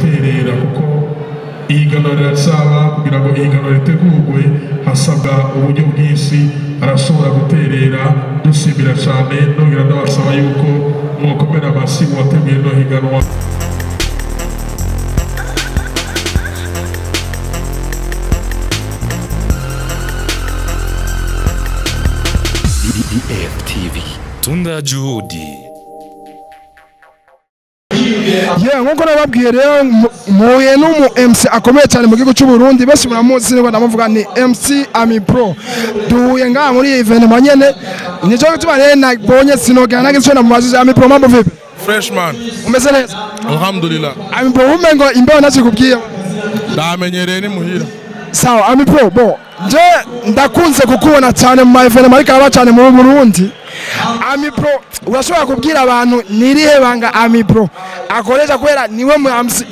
guterera kuko ihiganwa rirasaba kugira ngo ihiganwa ritegurwe hasabwa uburyo bwinshi arashobora guterera dushimira cyane nongera ndabasaba yuko mwokomera amashyi wateguye no higanwa DDF-TV Tunda Juhudi. nkuko nababwiye rero muye n'umu MC akomeye cyane mu gihugu cy'u Burundi bese muramuzi niba ndamuvuga ni MC Ami Pro duhuye ngaha muri evenement nyene nico gituma rero nabonye sinogera nagize namubajije Ami Pro mambo vipi freshman umeze neza alhamdulillah Ami Pro umengo imbeho nakikubwiye ndamenyereye ni muhira sawa Ami Pro bo nje ndakunze kukubona cyane mu evenement ariko aba cyane mu Burundi Ami Pro urashobora kubwira abantu nirihe banga Ami Pro akoresha kwera niwe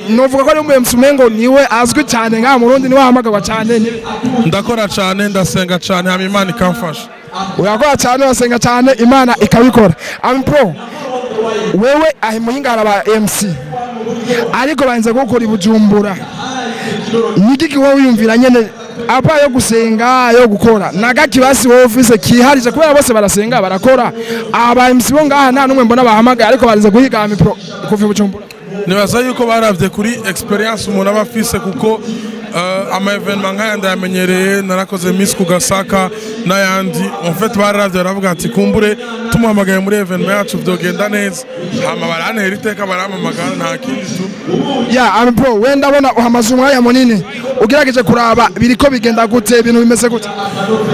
novuga ko ari mu MC umengo niwe azwi cyane ngaha mu Burundi niwe ahamagara cyane ndakora cyane ndasenga cyane hama Imana ikamfasha urakora cyane urasenga cyane Imana ikabikora Ami Pro wewe ahe muhingara ba MC ariko banze gukora ibujumbura nigiki wowe wiyumvira nyene apa yo gusenga yo gukora nagakibasi wowe office kiharije kubera bose barasenga barakora aba MC bo ngaha nta numwe mbona bahamagaye ariko barize guhiga Ami Pro kuva ibujumbura nibaza yuko baravye kuri experience umuntu aba afise kuko ama evenement nkaya ndamenyereye narakoze Miss Kugasaka n'ayandi en fait baravye baravuga ati kumbure tumuhamagaye muri evenement yacu vyogenda neza hama barantera iteka baramamagara nta kindi tu ya Ami Pro wenda bona uhamaze umwanya munini ugerageje kuraba biriko bigenda gute ibintu bimeze gute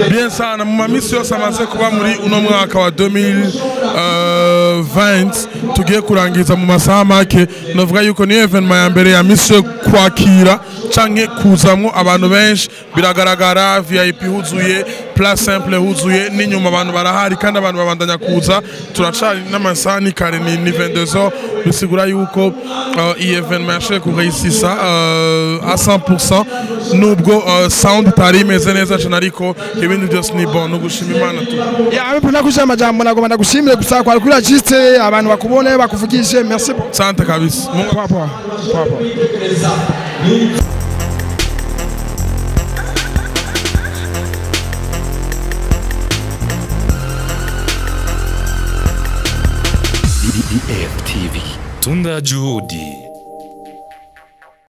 bien sana mu mamisi yose amaze kuba muri uno mwaka wa 2020 tugiye kurangiza mu masaha make novuga yuko ni evenement ya mbere ya mission kwakira canke kuzamwo abantu benshi biragaragara VIP huzuye place simple huzuye n'inyuma abantu barahari kandi abantu babandanya kuza turacari n'amasaha ni kare ni 22h bisigura yuko iyi evenement yashoboye kureisisa à 100% nubwo sound tari imeze neza cyane ariko ibindi byose ni bon no gushima Imana tu ya Ami Pro nakushima amajambo nagomba ndagushimire gusa kwa kuri registre abantu bakubone bakuvugishe merci sante kabisa papa DDF-TV Tunda Juhudi.